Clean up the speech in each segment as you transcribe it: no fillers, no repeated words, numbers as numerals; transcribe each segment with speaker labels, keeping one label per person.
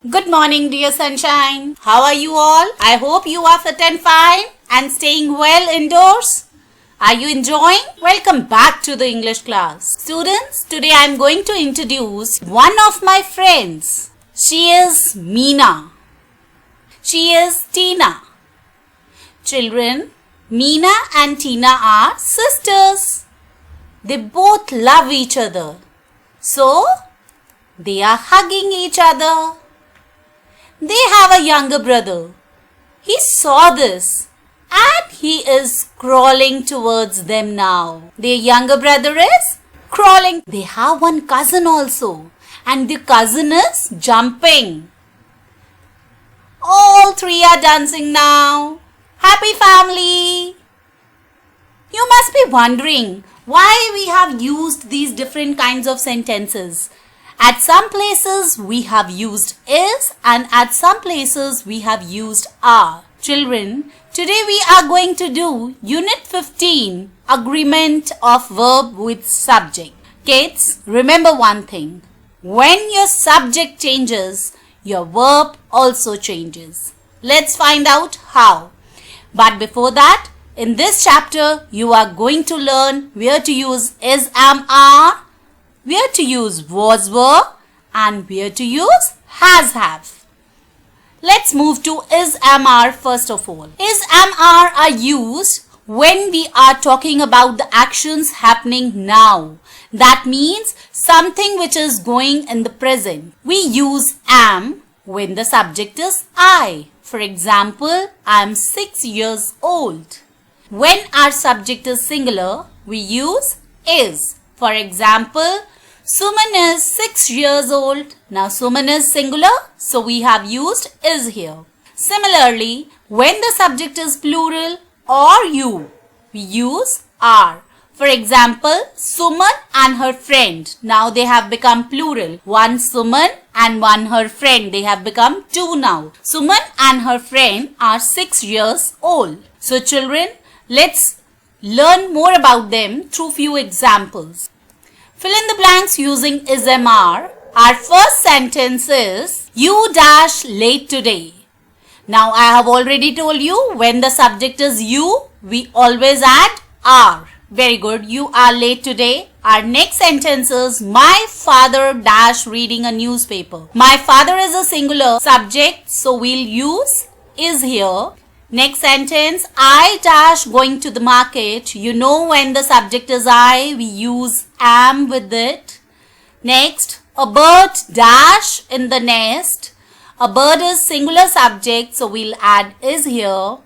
Speaker 1: Good morning, dear sunshine. How are you all? I hope you are fit and fine and staying well indoors. Are you enjoying? Welcome back to the English class. Students, today I am going to introduce one of my friends. She is Meena. She is Tina. Children, Meena and Tina are sisters. They both love each other. So, they are hugging each other. They have a younger brother. He saw this and he is crawling towards them now. Their younger brother is crawling. They have one cousin also and the cousin is jumping. All three are dancing now. Happy family! You must be wondering why we have used these different kinds of sentences. At some places we have used is and at some places we have used are. Children, today we are going to do Unit 15, Agreement of Verb with Subject. Kids, remember one thing. When your subject changes, your verb also changes. Let's find out how. But before that, in this chapter, you are going to learn where to use is, am, are, where to use was, were, and where to use has, have. Let's move to is, am, are first of all. Is, am, are used when we are talking about the actions happening now. That means something which is going in the present. We use am when the subject is I. For example, I am 6 years old. When our subject is singular, we use is. For example, Suman is 6 years old. Now Suman is singular, so we have used is here. Similarly, when the subject is plural or you, we use are. For example, Suman and her friend. Now they have become plural. One Suman and one her friend. They have become two now. Suman and her friend are 6 years old. So children, let's learn more about them through few examples. Fill in the blanks using is, am, are. Our first sentence is, you dash late today. Now I have already told you when the subject is you, we always add are. Very good, you are late today. Our next sentence is, my father dash reading a newspaper. My father is a singular subject, so we'll use is here. Next sentence, I dash going to the market. You know when the subject is I, we use am with it. Next, a bird dash in the nest. A bird is singular subject, so we'll add is here.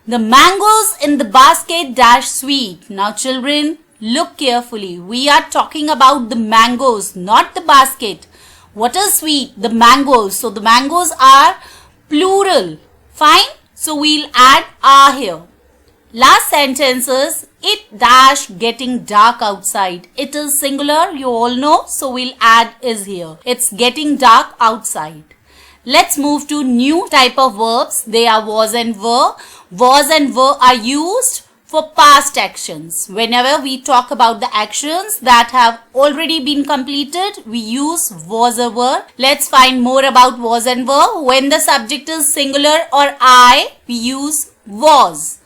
Speaker 1: The mangoes in the basket dash sweet. Now children, look carefully. We are talking about the mangoes, not the basket. What is sweet? The mangoes. So the mangoes are plural. Fine? So we'll add are here. Last sentence is, it dash getting dark outside. It is singular, you all know, so we'll add is here. It's getting dark outside. Let's move to new type of verbs. They are was and were. Was and were are used for past actions. Whenever we talk about the actions that have already been completed, we use was or were. Let's find more about was and were. When the subject is singular or I, we use was.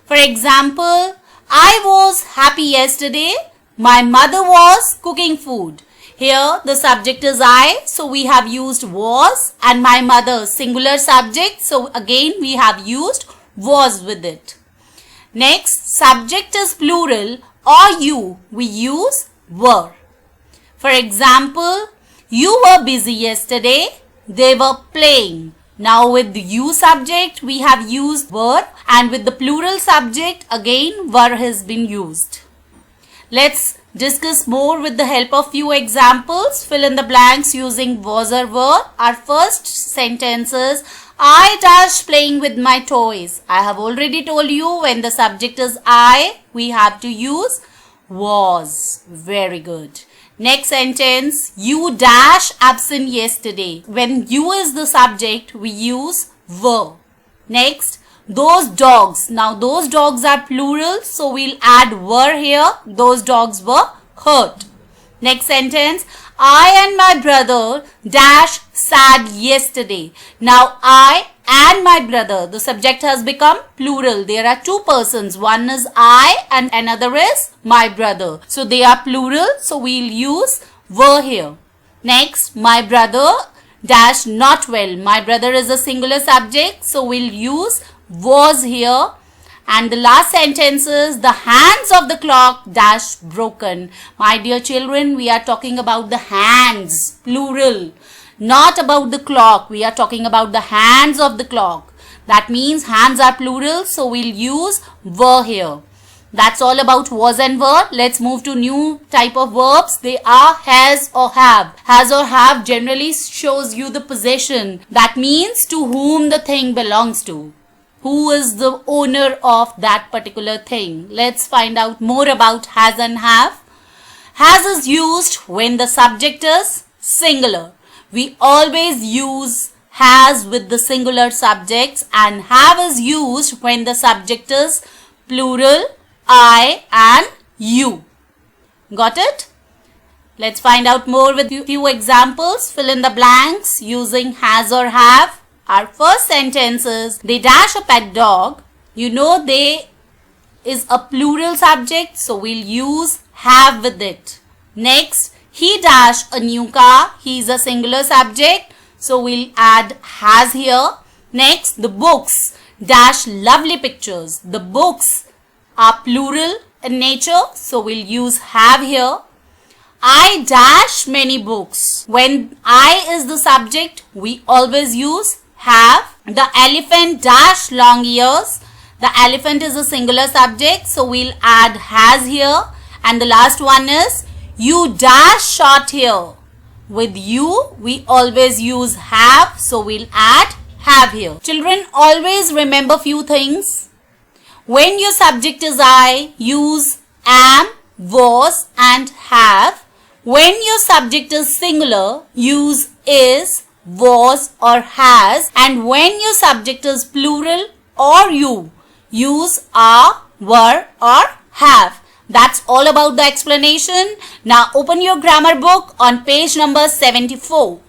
Speaker 1: For example, I was happy yesterday. My mother was cooking food. Here the subject is I, so we have used was, and my mother singular subject, so again we have used was with it. Next, subject is plural or you, we use were. For example, you were busy yesterday, they were playing. Now with the you subject, we have used were, and with the plural subject, again were has been used. Let's discuss more with the help of few examples. Fill in the blanks using was or were. Our first sentence is, I dash playing with my toys. I have already told you when the subject is I, we have to use was. Very good. Next sentence, you dash absent yesterday. When you is the subject, we use were. Next, those dogs. Now those dogs are plural, so we'll add were here. Those dogs were hurt. Next sentence, I and my brother dash sat yesterday. Now I and my brother, the subject has become plural. There are two persons. One is I and another is my brother. So they are plural. So we'll use were here. Next, my brother dash not well. My brother is a singular subject. So we'll use was here. And the last sentence is the hands of the clock dash broken. My dear children, we are talking about the hands, plural. Not about the clock. We are talking about the hands of the clock. That means hands are plural. So we'll use were here. That's all about was and were. Let's move to new type of verbs. They are has or have. Has or have generally shows you the possession. That means to whom the thing belongs to. Who is the owner of that particular thing? Let's find out more about has and have. Has is used when the subject is singular. We always use has with the singular subjects, and have is used when the subject is plural, I and you. Got it? Let's find out more with few examples. Fill in the blanks using has or have. Our first sentence is, they dash a pet dog. You know they is a plural subject, so we'll use have with it. Next, he dash a new car. He is a singular subject, so we'll add has here. Next, the books dash lovely pictures. The books are plural in nature, so we'll use have here. I dash many books. When I is the subject, we always use have. The elephant dash long ears. The elephant is a singular subject, so we'll add has here. And the last one is you dash short hair. With you, we always use have, so we'll add have here. Children, always remember few things. When your subject is I, use am, was and have. When your subject is singular, use is, was or has, and when your subject is plural or you, use are, were or have. That's all about the explanation. Now open your grammar book on page number 74.